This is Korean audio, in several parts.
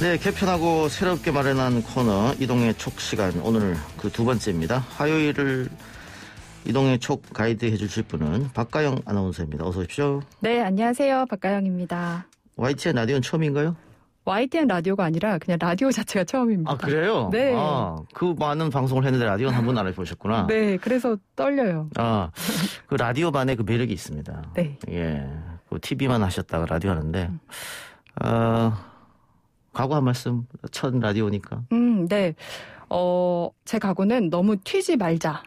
네, 개편하고 새롭게 마련한 코너 이동의 촉 시간, 오늘 그 두 번째입니다. 화요일을 이동의 촉 가이드 해주실 분은 박가영 아나운서입니다. 어서 오십시오. 네, 안녕하세요. 박가영입니다. YTN 라디오는 처음인가요? YTN 라디오가 아니라 그냥 라디오 자체가 처음입니다. 아, 그래요? 네. 그 많은 방송을 했는데 라디오는 한 번도 안 해보셨구나. 네, 그래서 떨려요. 그 라디오만의 그 매력이 있습니다. 네. 예. 그 TV만 하셨다가 라디오 하는데, 각오 한 말씀, 첫 라디오니까. 네. 제 각오는 너무 튀지 말자.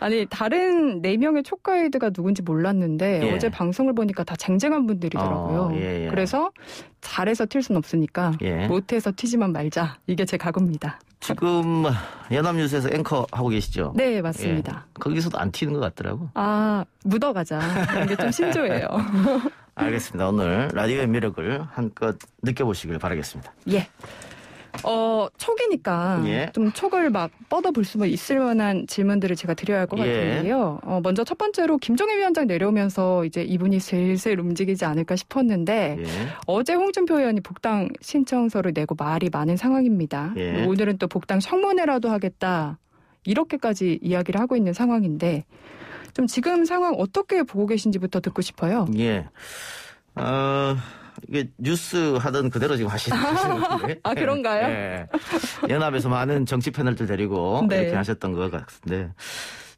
아니, 다른 4명의 촉가이드가 누군지 몰랐는데, 예. 어제 방송을 보니까 다 쟁쟁한 분들이더라고요. 예. 그래서 잘해서 튈 순 없으니까, 예. 못해서 튀지만 말자. 이게 제 각오입니다. 지금 연합뉴스에서 앵커 하고 계시죠? 네, 맞습니다. 예. 거기서도 안 튀는 것 같더라고. 묻어가자. 이게 좀 신조예요. 알겠습니다. 오늘 라디오의 매력을 한껏 느껴보시길 바라겠습니다. 예. 촉이니까 예. 좀 촉을 막 뻗어볼 수 있을 만한 질문들을 제가 드려야 할 것 같은데요. 먼저 첫 번째로 김종인 위원장 내려오면서 이제 이분이 슬슬 움직이지 않을까 싶었는데 예. 어제 홍준표 의원이 복당 신청서를 내고 말이 많은 상황입니다. 예. 오늘은 또 복당 청문회라도 하겠다. 이렇게까지 이야기를 하고 있는 상황인데 좀 지금 상황 어떻게 보고 계신지부터 듣고 싶어요. 예. 이게 뉴스 하던 그대로 지금 하시는 건데. 아, 그런가요? 예. 연합에서 많은 정치 패널들 데리고 네. 이렇게 하셨던 것 같은데.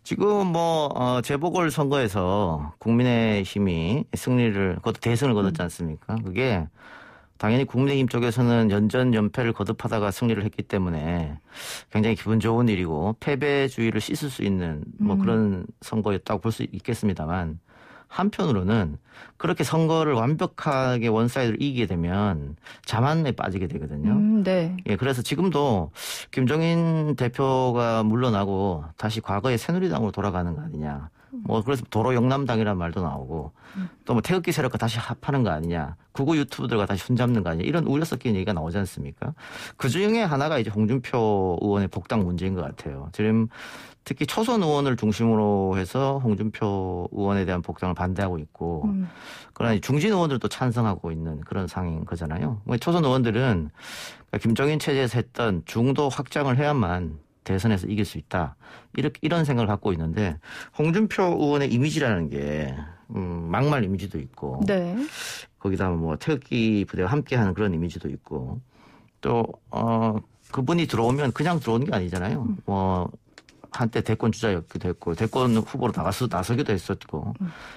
지금 재보궐 선거에서 국민의힘이 승리를, 그것도 대승을 거뒀지 않습니까? 그게 당연히 국민의힘 쪽에서는 연전연패를 거듭하다가 승리를 했기 때문에 굉장히 기분 좋은 일이고 패배주의를 씻을 수 있는 그런 선거였다고 볼 수 있겠습니다만, 한편으로는 그렇게 선거를 완벽하게 원사이드로 이기게 되면 자만에 빠지게 되거든요. 네. 예, 그래서 지금도 김종인 대표가 물러나고 다시 과거의 새누리당으로 돌아가는 거 아니냐. 그래서 도로 영남당이라는 말도 나오고 또 태극기 세력과 다시 합하는 거 아니냐. 구구 유튜브들과 다시 손잡는 거 아니냐. 이런 우려 섞인 얘기가 나오지 않습니까? 그 중에 하나가 이제 홍준표 의원의 복당 문제인 것 같아요. 지금 특히 초선 의원을 중심으로 해서 홍준표 의원에 대한 복당을 반대하고 있고, 그러나 중진 의원들도 찬성하고 있는 그런 상황인 거잖아요. 초선 의원들은 김종인 체제에서 했던 중도 확장을 해야만 대선에서 이길 수 있다. 이런 생각을 갖고 있는데, 홍준표 의원의 이미지라는 게 막말 이미지도 있고, 네. 거기다 태극기 부대와 함께하는 그런 이미지도 있고, 또 그분이 들어오면 그냥 들어오는 게 아니잖아요. 한때 대권 주자였기도 했고 대권 후보로 나서기도 했었고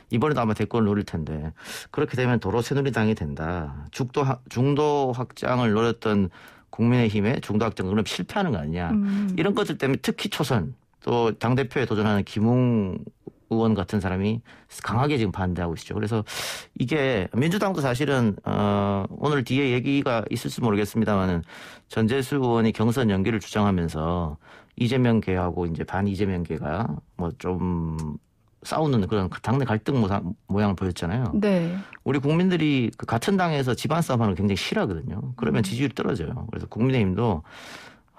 이번에도 아마 대권을 노릴 텐데, 그렇게 되면 도로 새누리당이 된다. 중도 확장을 노렸던 국민의힘의 중도 확장, 그럼 실패하는 거 아니냐. 이런 것들 때문에 특히 초선, 또 당대표에 도전하는 김웅 의원 같은 사람이 강하게 지금 반대하고 있죠. 그래서 이게 민주당도 사실은 오늘 뒤에 얘기가 있을지 모르겠습니다만은 전재수 의원이 경선 연기를 주장하면서 이재명계하고 이제 반 이재명계가 좀 싸우는 그런 당내 갈등 모양을 보였잖아요. 네. 우리 국민들이 그 같은 당에서 집안 싸움하는 걸 굉장히 싫어하거든요. 그러면 지지율이 떨어져요. 그래서 국민의힘도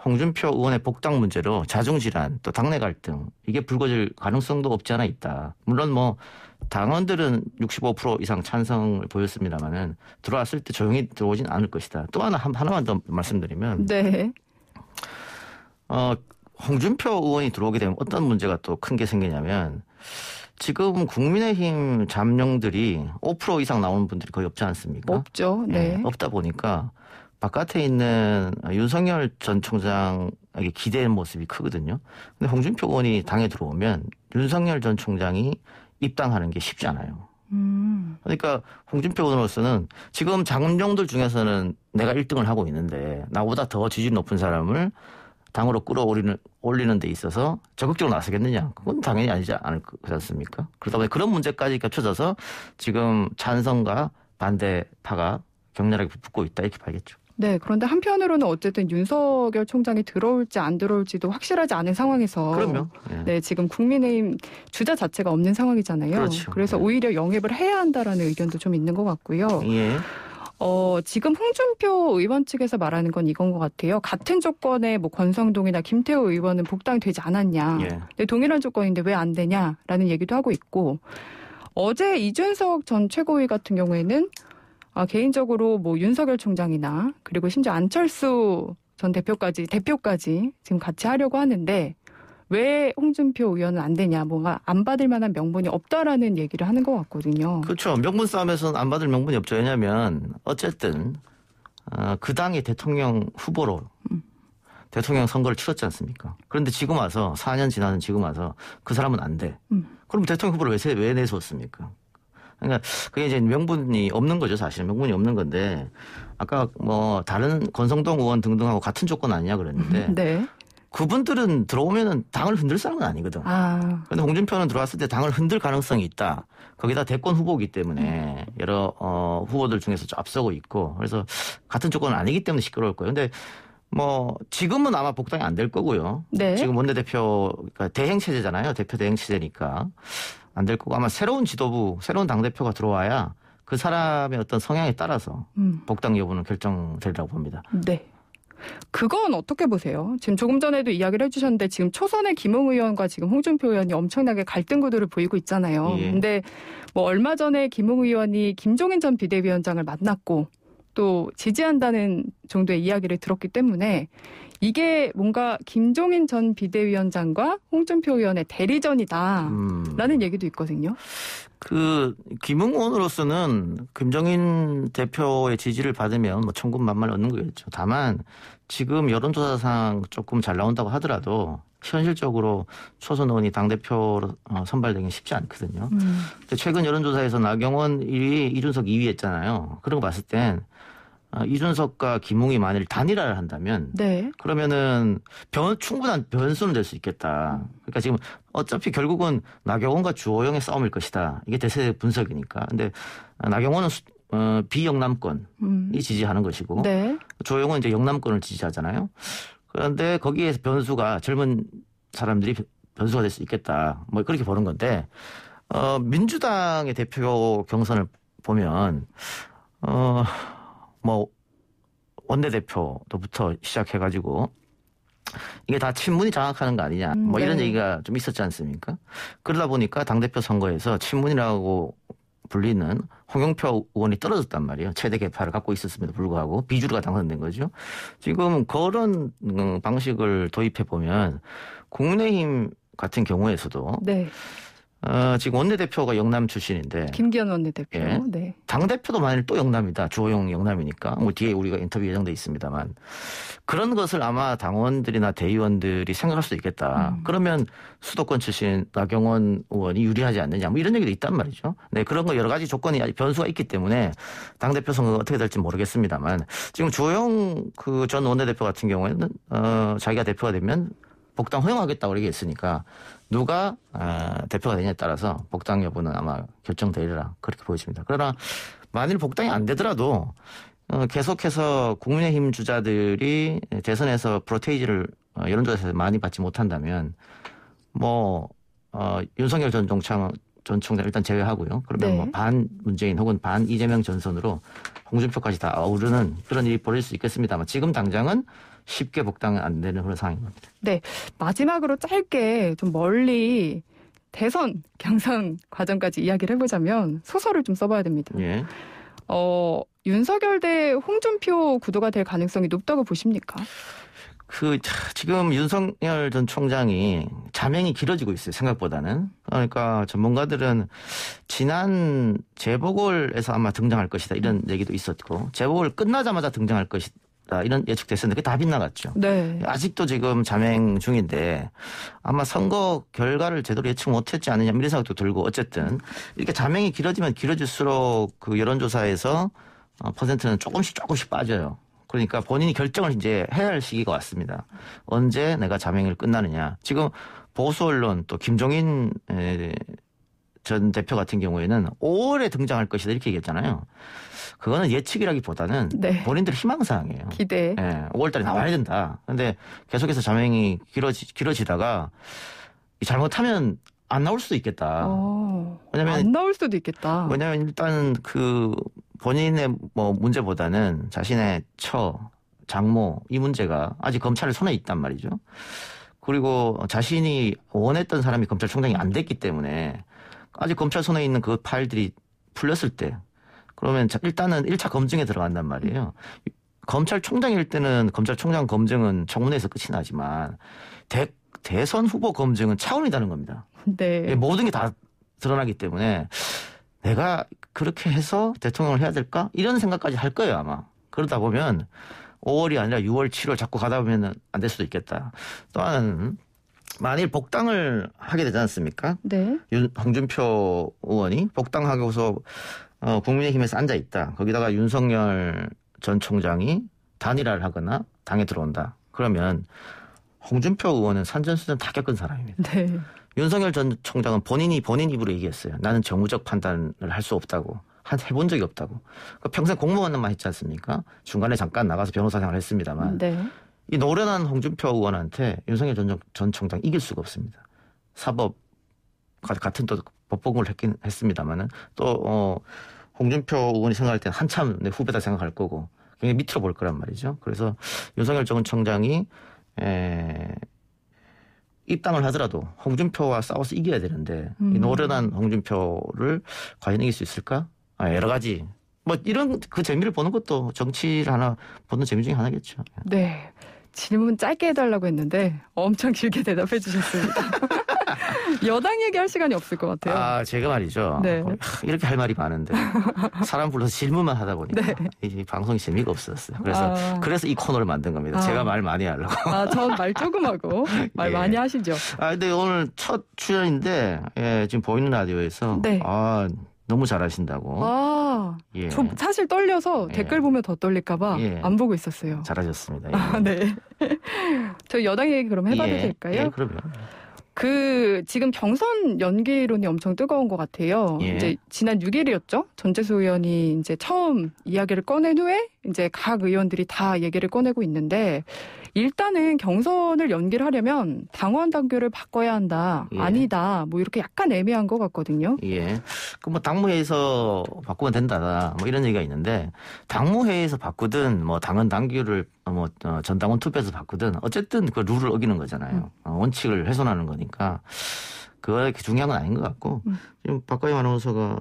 홍준표 의원의 복당 문제로 자중질환, 또 당내 갈등, 이게 불거질 가능성도 없지 않아 있다. 물론 당원들은 65% 이상 찬성을 보였습니다만은 들어왔을 때 조용히 들어오진 않을 것이다. 또 하나만 더 말씀드리면, 네. 홍준표 의원이 들어오게 되면 어떤 문제가 또 큰 게 생기냐면, 지금 국민의힘 잠룡들이 5% 이상 나오는 분들이 거의 없지 않습니까? 없죠. 네. 없다 보니까 바깥에 있는 윤석열 전 총장에게 기대는 모습이 크거든요. 근데 홍준표 의원이 당에 들어오면 윤석열 전 총장이 입당하는 게 쉽지 않아요. 그러니까 홍준표 의원으로서는 지금 잠룡들 중에서는 내가 1등을 하고 있는데 나보다 더 지지율 높은 사람을 당으로 끌어올리는 데 있어서 적극적으로 나서겠느냐. 그건 당연히 아니지 않습니까? 그러다 보니 그런 문제까지 겹쳐져서 지금 찬성과 반대파가 격렬하게 붙고 있다, 이렇게 봐야겠죠. 네, 그런데 한편으로는 어쨌든 윤석열 총장이 들어올지 안 들어올지도 확실하지 않은 상황에서. 그럼요. 네, 지금 국민의힘 주자 자체가 없는 상황이잖아요. 그렇죠. 그래서 오히려 영입을 해야 한다라는 의견도 좀 있는 것 같고요. 예. 지금 홍준표 의원 측에서 말하는 건 이건 것 같아요. 같은 조건에 권성동이나 김태호 의원은 복당되지 않았냐. 예. 근데 동일한 조건인데 왜 안 되냐라는 얘기도 하고 있고, 어제 이준석 전 최고위 같은 경우에는 개인적으로 뭐 윤석열 총장이나 그리고 심지어 안철수 전 대표까지 지금 같이 하려고 하는데 왜 홍준표 의원은 안 되냐, 뭔가 안 받을 만한 명분이 없다라는 얘기를 하는 것 같거든요. 그렇죠. 명분 싸움에서는 안 받을 명분이 없죠. 왜냐하면 어쨌든 그 당의 대통령 후보로 대통령 선거를 치렀지 않습니까? 그런데 지금 와서 4년 지나는 지금 와서 그 사람은 안 돼. 그럼 대통령 후보를 왜 내세웠습니까? 그러니까 그게 이제 명분이 없는 거죠. 사실은 명분이 없는 건데 아까 뭐 다른 권성동 의원 등등하고 같은 조건 아니냐 그랬는데 네. 그분들은 들어오면은 당을 흔들 사람은 아니거든. 그런데 홍준표는 들어왔을 때 당을 흔들 가능성이 있다. 거기다 대권 후보이기 때문에 여러 후보들 중에서 좀 앞서고 있고 그래서 같은 조건은 아니기 때문에 시끄러울 거예요. 근데 뭐 지금은 아마 복당이 안 될 거고요. 네. 지금 원내대표 그러니까 대행 체제잖아요. 대표 대행 체제니까 안 될 거고 아마 새로운 지도부, 새로운 당 대표가 들어와야 그 사람의 어떤 성향에 따라서 복당 여부는 결정되리라고 봅니다. 네. 그건 어떻게 보세요? 지금 조금 전에도 이야기를 해주셨는데 지금 초선의 김웅 의원과 지금 홍준표 의원이 엄청나게 갈등 구도를 보이고 있잖아요. 예. 근데 뭐 얼마 전에 김웅 의원이 김종인 전 비대위원장을 만났고 또 지지한다는 정도의 이야기를 들었기 때문에 이게 뭔가 김종인 전 비대위원장과 홍준표 의원의 대리전이다라는 얘기도 있거든요. 그 김웅 의원으로서는 김종인 대표의 지지를 받으면 뭐 천군만마를 얻는 거겠죠. 다만 지금 여론조사상 조금 잘 나온다고 하더라도 현실적으로 초선 의원이 당대표로 선발되기 쉽지 않거든요. 최근 여론조사에서 나경원 1위, 이준석 2위 했잖아요. 그런 거 봤을 땐 이준석과 김웅이 만일 단일화를 한다면 네. 그러면은 충분한 변수는 될 수 있겠다. 그러니까 지금 어차피 결국은 나경원과 주호영의 싸움일 것이다. 이게 대세 분석이니까. 근데 나경원은 비영남권이 지지하는 것이고 네. 주호영은 이제 영남권을 지지하잖아요. 그런데 거기에서 변수가 젊은 사람들이 변수가 될 수 있겠다. 뭐 그렇게 보는 건데 민주당의 대표 경선을 보면 뭐 원내대표부터 시작해가지고 이게 다 친문이 장악하는 거 아니냐 뭐 이런 네. 얘기가 좀 있었지 않습니까? 그러다 보니까 당대표 선거에서 친문이라고 불리는 홍영표 의원이 떨어졌단 말이에요. 최대 궤파를 갖고 있었음에도 불구하고 비주류가 당선된 거죠. 지금 그런 방식을 도입해 보면 국민의힘 같은 경우에서도 네. 지금 원내대표가 영남 출신인데 김기현 원내대표. 예. 네. 당대표도 만일 또 영남이다. 주호영 영남이니까. 뭐 뒤에 우리가 인터뷰 예정돼 있습니다만. 그런 것을 아마 당원들이나 대의원들이 생각할 수도 있겠다. 그러면 수도권 출신 나경원 의원이 유리하지 않느냐. 뭐 이런 얘기도 있단 말이죠. 네, 그런 거 여러 가지 조건이 아직 변수가 있기 때문에 당대표 선거가 어떻게 될지 모르겠습니다만 지금 주호영 그 전 원내대표 같은 경우에는 자기가 대표가 되면 복당 허용하겠다고 얘기했으니까 누가 대표가 되냐에 따라서 복당 여부는 아마 결정되리라 그렇게 보여집니다. 그러나 만일 복당이 안 되더라도 계속해서 국민의힘 주자들이 대선에서 프로테이지를 여론조사에서 많이 받지 못한다면 뭐 윤석열 전 총장 일단 제외하고요. 그러면 네. 뭐 반 문재인 혹은 반 이재명 전선으로 홍준표까지 다 아우르는 그런 일이 벌일 수 있겠습니다만 지금 당장은 쉽게 복당은 안 되는 그런 상황인 겁니다. 네. 마지막으로 짧게 좀 멀리 대선 경선 과정까지 이야기를 해보자면 소설을 좀 써봐야 됩니다. 예. 윤석열 대 홍준표 구도가 될 가능성이 높다고 보십니까? 지금 윤석열 전 총장이 자명이 길어지고 있어요. 생각보다는. 그러니까 전문가들은 지난 재보궐에서 아마 등장할 것이다. 이런 얘기도 있었고 재보궐 끝나자마자 등장할 것이다. 이런 예측됐었는데 그게 다 빗나갔죠. 네. 아직도 지금 자맹 중인데 아마 선거 결과를 제대로 예측 못했지 않느냐 이런 생각도 들고 어쨌든 이렇게 자맹이 길어지면 길어질수록 그 여론조사에서 퍼센트는 조금씩 빠져요. 그러니까 본인이 결정을 이제 해야 할 시기가 왔습니다. 언제 내가 자맹을 끝나느냐. 지금 보수 언론 또 김종인 전 대표 같은 경우에는 5월에 등장할 것이다 이렇게 얘기했잖아요. 그거는 예측이라기보다는 네. 본인들 희망사항이에요. 기대. 예, 5월달에 나와야 된다. 그런데 계속해서 자맹이 길어지다가 잘못하면 안 나올 수도 있겠다. 왜냐면 안 나올 수도 있겠다. 왜냐면 일단 그 본인의 뭐 문제보다는 자신의 장모 이 문제가 아직 검찰의 손에 있단 말이죠. 그리고 자신이 원했던 사람이 검찰총장이 안 됐기 때문에 아직 검찰 손에 있는 그 파일들이 풀렸을 때 그러면 일단은 1차 검증에 들어간단 말이에요. 검찰총장일 때는 검찰총장 검증은 청문회에서 끝이 나지만 대선 후보 검증은 차원이 다른 겁니다. 네. 모든 게 다 드러나기 때문에 내가 그렇게 해서 대통령을 해야 될까? 이런 생각까지 할 거예요, 아마. 그러다 보면 5월이 아니라 6월, 7월 자꾸 가다 보면 안 될 수도 있겠다. 또한 만일 복당을 하게 되지 않습니까? 네. 홍준표 의원이 복당하고서 국민의힘에서 앉아 있다. 거기다가 윤석열 전 총장이 단일화를 하거나 당에 들어온다. 그러면 홍준표 의원은 산전수전 다 겪은 사람입니다. 네. 윤석열 전 총장은 본인 입으로 얘기했어요. 나는 정무적 판단을 할 수 없다고. 해본 적이 없다고. 평생 공무원만 했지 않습니까? 중간에 잠깐 나가서 변호사 생활을 했습니다만. 네. 이 노련한 홍준표 의원한테 윤석열 전 총장 이길 수가 없습니다. 사법 같은 또 법복을 했긴 했습니다만은 또 홍준표 의원이 생각할 때는 한참 내 후배다 생각할 거고 굉장히 밑으로 볼 거란 말이죠. 그래서 윤석열 전 총장이 입당을 하더라도 홍준표와 싸워서 이겨야 되는데 이 노련한 홍준표를 과연 이길 수 있을까? 여러 가지 뭐 이런 그 재미를 보는 것도 정치를 하나 보는 재미 중에 하나겠죠. 네. 질문 짧게 해달라고 했는데 엄청 길게 대답해 주셨습니다. 여당 얘기할 시간이 없을 것 같아요. 제가 말이죠. 네. 이렇게 할 말이 많은데 사람 불러서 질문만 하다 보니까 네. 이 방송이 재미가 없었어요. 그래서 이 코너를 만든 겁니다. 제가 말 많이 하려고. 전 말 조금 하고 말 예. 많이 하시죠. 근데 오늘 첫 출연인데 지금 보이는 라디오에서 네. 너무 잘하신다고. 예. 저 사실 떨려서 예. 댓글 보면 더 떨릴까봐 예. 안 보고 있었어요. 잘하셨습니다. 예. 네. 저 여당 얘기 그럼 해봐도 될까요? 예, 그럼요. 지금 경선 연기론이 엄청 뜨거운 것 같아요. 예. 이제 지난 6일이었죠. 전재수 의원이 이제 처음 이야기를 꺼낸 후에 이제 각 의원들이 다 얘기를 꺼내고 있는데 일단은 경선을 연기를 하려면 당원 당규를 바꿔야 한다. 예. 아니다. 뭐 이렇게 약간 애매한 것 같거든요. 예. 그 당무회에서 바꾸면 된다. 뭐 이런 얘기가 있는데 당무회에서 바꾸든 뭐 당헌 당규를 전당원 투표에서 바꾸든 어쨌든 그 룰을 어기는 거잖아요. 원칙을 훼손하는 거니까 그게 중요한 건 아닌 것 같고 지금 박가영 아나운서가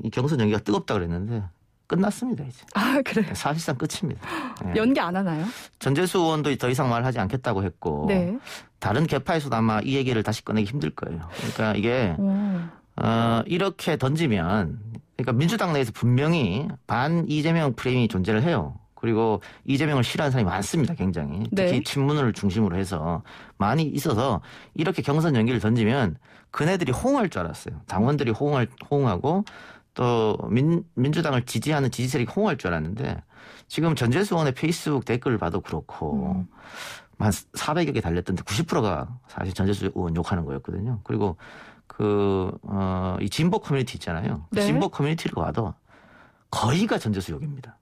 이 경선 연기가 뜨겁다 그랬는데 끝났습니다 이제. 그래요? 사실상 끝입니다. 예. 연기 안 하나요? 전재수 의원도 더 이상 말하지 않겠다고 했고 네. 다른 개파에서도 아마 이 얘기를 다시 꺼내기 힘들 거예요. 그러니까 이게 이렇게 던지면 그러니까 민주당 내에서 분명히 반 이재명 프레임이 존재를 해요. 그리고 이재명을 싫어하는 사람이 많습니다. 굉장히. 특히 네. 친문을 중심으로 해서 많이 있어서 이렇게 경선 연기를 던지면 그네들이 호응할 줄 알았어요. 당원들이 호응하고 또 민주당을 지지하는 지지 세력이 호응할 줄 알았는데 지금 전재수 의원의 페이스북 댓글을 봐도 그렇고 한 400여 개 달렸던데 90%가 사실 전재수 의원 욕하는 거였거든요. 그리고 이 진보 커뮤니티 있잖아요. 네. 진보 커뮤니티를 봐도 거의가 전재수 욕입니다.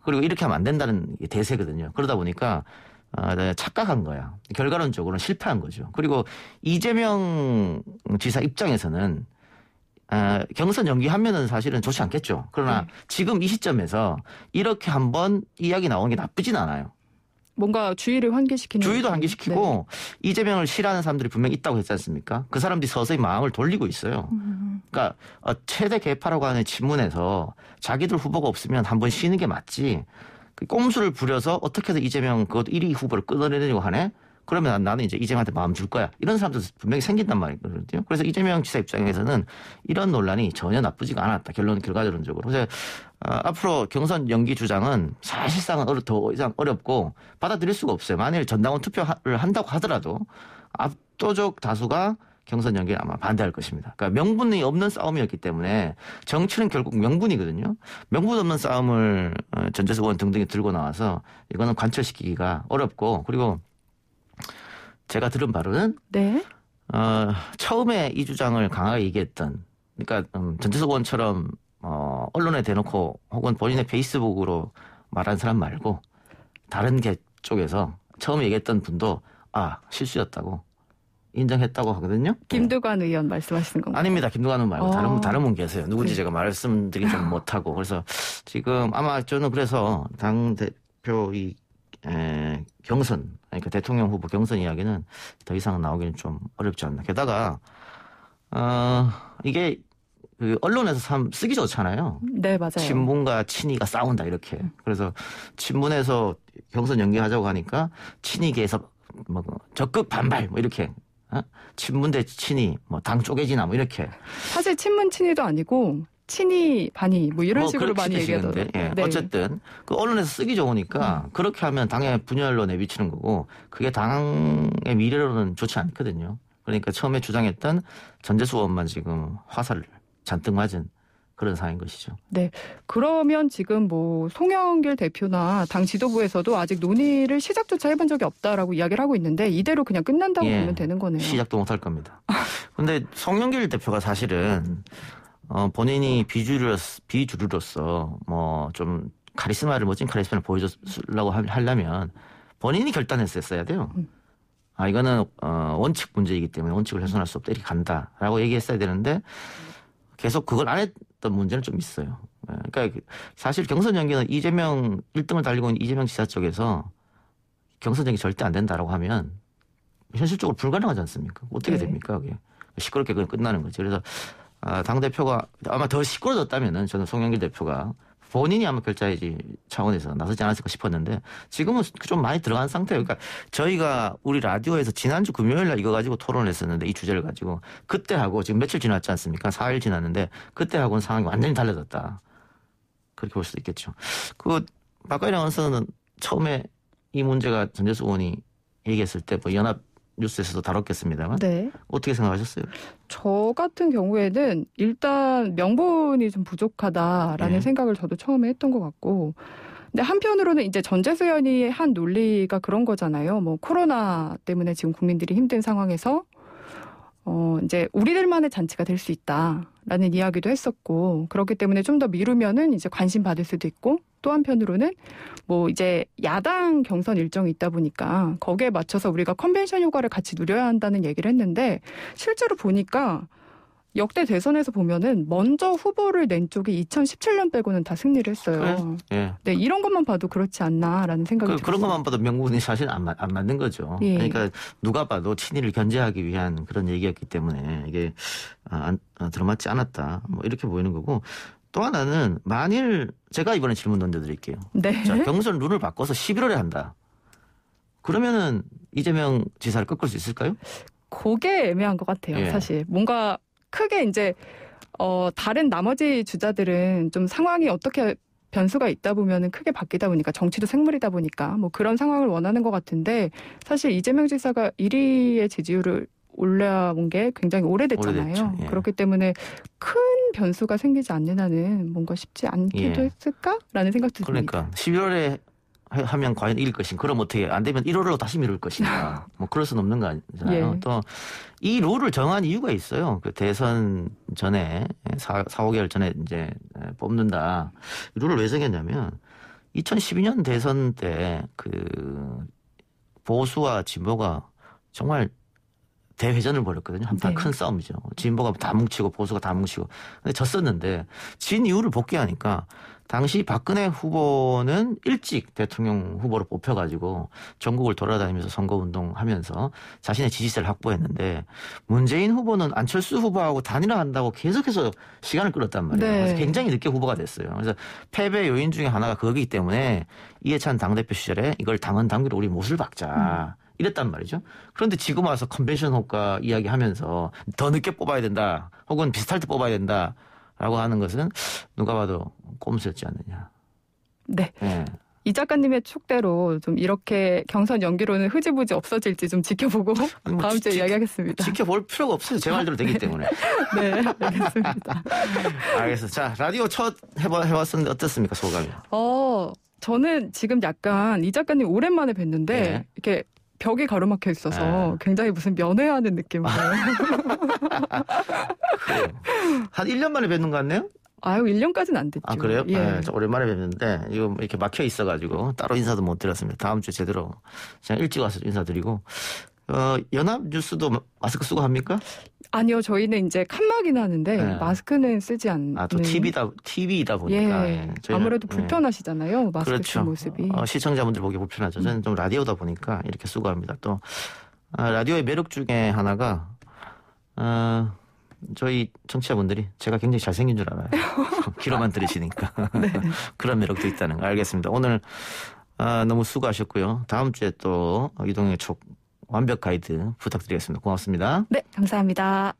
그리고 이렇게 하면 안 된다는 게 대세거든요. 그러다 보니까 착각한 거야. 결과론적으로는 실패한 거죠. 그리고 이재명 지사 입장에서는 경선 연기하면은 사실은 좋지 않겠죠. 그러나 지금 이 시점에서 이렇게 한번 이야기 나오는 게 나쁘진 않아요. 뭔가 주의를 환기시키는. 주의도 환기시키고 이재명을 싫어하는 사람들이 분명히 있다고 했지 않습니까? 그 사람들이 서서히 마음을 돌리고 있어요. 그러니까 최대 개파라고 하는 친문에서 자기들 후보가 없으면 한번 쉬는 게 맞지. 그 꼼수를 부려서 어떻게든 이재명 그것도 1위 후보를 끊어내려고 하네. 그러면 나는 이제 이재명한테 마음 줄 거야. 이런 사람들 분명히 생긴단 말이거든요. 그래서 이재명 지사 입장에서는 이런 논란이 전혀 나쁘지가 않았다. 결과론적으로. 그래서 앞으로 경선 연기 주장은 사실상은 더 이상 어렵고 받아들일 수가 없어요. 만일 전당원 투표를 한다고 하더라도 압도적 다수가 경선 연기에 아마 반대할 것입니다. 그러니까 명분이 없는 싸움이었기 때문에 정치는 결국 명분이거든요. 명분 없는 싸움을 전재수 의원 등등이 들고 나와서 이거는 관철시키기가 어렵고 그리고 제가 들은 바로는 네. 처음에 이 주장을 강하게 얘기했던 그러니까 전재수 의원처럼 언론에 대놓고 혹은 본인의 페이스북으로 말한 사람 말고 다른 개 쪽에서 처음에 얘기했던 분도 실수였다고 인정했다고 하거든요. 김두관 의원 말씀하시는 건가요? 아닙니다. 김두관 의원 말고 다른 분 계세요. 누군지 제가 말씀드리지 좀 못하고 그래서 지금 아마 저는 그래서 당 대표 이 경선, 그러니까 대통령 후보 경선 이야기는 더 이상 나오기는 좀 어렵지 않나. 게다가 이게 그 언론에서 참 쓰기 좋잖아요. 네, 맞아요. 친문과 친이가 싸운다 이렇게. 그래서 친문에서 경선 연기하자고 하니까 친이계에서 뭐 적극 반발 뭐 이렇게. 친문 대 친이 뭐 당 쪼개지나 뭐 이렇게. 사실 친문 친이도 아니고 친이 반이 뭐 이런 식으로 많이 얘기하던데. 예. 네. 어쨌든 그 언론에서 쓰기 좋으니까 그렇게 하면 당의 분열로 내비치는 거고 그게 당의 미래로는 좋지 않거든요. 그러니까 처음에 주장했던 전재수 의원만 지금 화살을 잔뜩 맞은 그런 상황인 것이죠. 네. 그러면 지금 뭐 송영길 대표나 당 지도부에서도 아직 논의를 시작조차 해본 적이 없다라고 이야기를 하고 있는데 이대로 그냥 끝난다고 보면 되는 거네요. 시작도 못할 겁니다. 그런데 송영길 대표가 사실은 본인이 비주류로서 뭐 좀 멋진 카리스마를 보여주려고 하려면 본인이 결단했어야 돼요. 이거는 원칙 문제이기 때문에 원칙을 훼손할 수 없다 이렇게 간다라고 얘기했어야 되는데 계속 그걸 안 했던 문제는 좀 있어요. 그러니까 사실 경선 연기는 이재명 1등을 달리고 있는 이재명 지사 쪽에서 경선 연기 절대 안 된다라고 하면 현실적으로 불가능하지 않습니까? 어떻게 됩니까? 그게 시끄럽게 그냥 끝나는 거죠. 그래서 당 대표가 아마 더 시끄러졌다면은 저는 송영길 대표가 본인이 아마 결자해지 차원에서 나서지 않았을까 싶었는데 지금은 좀 많이 들어간 상태예요. 그러니까 저희가 우리 라디오에서 지난주 금요일 날 이거 가지고 토론을 했었는데 이 주제를 가지고 그때하고 지금 며칠 지났지 않습니까? 4일 지났는데 그때하고는 상황이 완전히 달라졌다. 그렇게 볼 수도 있겠죠. 박가일영 원서는 처음에 이 문제가 전재수 의원이 얘기했을 때 뭐 연합 뉴스에서도 다뤘겠습니다만 네. 어떻게 생각하셨어요? 저 같은 경우에는 일단 명분이 좀 부족하다라는 생각을 저도 처음에 했던 것 같고 근데 한편으로는 이제 전재수 의원이 한 논리가 그런 거잖아요. 뭐 코로나 때문에 지금 국민들이 힘든 상황에서 이제 우리들만의 잔치가 될 수 있다라는 이야기도 했었고 그렇기 때문에 좀 더 미루면은 이제 관심 받을 수도 있고 또 한편으로는 뭐 이제 야당 경선 일정이 있다 보니까 거기에 맞춰서 우리가 컨벤션 효과를 같이 누려야 한다는 얘기를 했는데 실제로 보니까 역대 대선에서 보면은 먼저 후보를 낸 쪽이 2017년 빼고는 다 승리를 했어요. 예. 네, 이런 것만 봐도 그렇지 않나라는 생각이 들어요. 그런 것만 봐도 명분이 사실 안 맞는 거죠. 예. 그러니까 누가 봐도 친이를 견제하기 위한 그런 얘기였기 때문에 이게 들어맞지 않았다. 뭐 이렇게 보이는 거고 또 하나는 만일 제가 이번에 질문 던져드릴게요. 네. 자, 경선 룰을 바꿔서 11월에 한다. 그러면은 이재명 지사를 꺾을 수 있을까요? 그게 애매한 것 같아요. 예. 사실 뭔가 크게 이제 다른 나머지 주자들은 좀 상황이 어떻게 변수가 있다 보면은 크게 바뀌다 보니까 정치도 생물이다 보니까 뭐 그런 상황을 원하는 것 같은데 사실 이재명 지사가 1위의 지지율을 올라온 게 굉장히 오래됐잖아요. 오래됐죠. 예. 그렇기 때문에 큰 변수가 생기지 않는 한은 뭔가 쉽지 않기도 했을까라는 생각도 듭니다. 그러니까 11월에 하면 과연 이길 것인가? 그럼 어떻게 안 되면 1월로 다시 미룰 것인가? 뭐 그럴 수는 없는 거 아니잖아요. 예. 또 이 룰을 정한 이유가 있어요. 그 대선 전에 4, 5개월 전에 이제 뽑는다. 이 룰을 왜 정했냐면 2012년 대선 때 그 보수와 진보가 정말 대회전을 벌였거든요. 한판 큰 싸움이죠. 진보가 다 뭉치고 보수가 다 뭉치고. 근데 졌었는데 진 이유를 복귀하니까 당시 박근혜 후보는 일찍 대통령 후보로 뽑혀가지고 전국을 돌아다니면서 선거운동하면서 자신의 지지세를 확보했는데 문재인 후보는 안철수 후보하고 단일화한다고 계속해서 시간을 끌었단 말이에요. 네. 그래서 굉장히 늦게 후보가 됐어요. 그래서 패배 요인 중에 하나가 그거기 때문에 이해찬 당대표 시절에 이걸 당헌 당규로 우리 못을 박자. 이랬단 말이죠. 그런데 지금 와서 컨벤션 효과 이야기하면서 더 늦게 뽑아야 된다. 혹은 비슷할 때 뽑아야 된다라고 하는 것은 누가 봐도 꼼수였지 않느냐. 네. 네. 이 작가님의 촉대로 좀 이렇게 경선 연기로는 흐지부지 없어질지 좀 지켜보고 뭐 다음 주에 이야기하겠습니다. 지켜볼 필요가 없어요. 제 말대로 되기 때문에. 네, 알겠습니다. 알겠습니다. 자, 라디오 첫 해봤었는데 어떻습니까? 소감이? 저는 지금 약간 이 작가님 오랜만에 뵀는데 이렇게 벽이 가로막혀 있어서 굉장히 무슨 면회하는 느낌으로. 한 1년 만에 뵙는 것 같네요? 아유, 1년까지는 안 됐죠. 아, 그래요? 예. 네, 저 오랜만에 뵙는데, 이거 이렇게 막혀 있어가지고, 따로 인사도 못 드렸습니다. 다음 주에 제대로, 그냥 일찍 와서 인사드리고, 연합 뉴스도 마스크 쓰고 합니까? 아니요, 저희는 이제 칸막이는 하는데, 마스크는 쓰지 않는. 또 TV이다 보니까. 예. 아무래도 불편하시잖아요, 마스크 그렇죠. 쓴 모습이. 시청자분들 보기 불편하죠. 저는 좀 라디오다 보니까 이렇게 쓰고 합니다. 또, 라디오의 매력 중에 하나가, 저희 청취자분들이 제가 굉장히 잘생긴 줄 알아요. 귀로만 들으시니까. 그런 매력도 있다는 거 알겠습니다. 오늘 너무 수고하셨고요. 다음 주에 또 이동영의 촉 완벽 가이드 부탁드리겠습니다. 고맙습니다. 네, 감사합니다.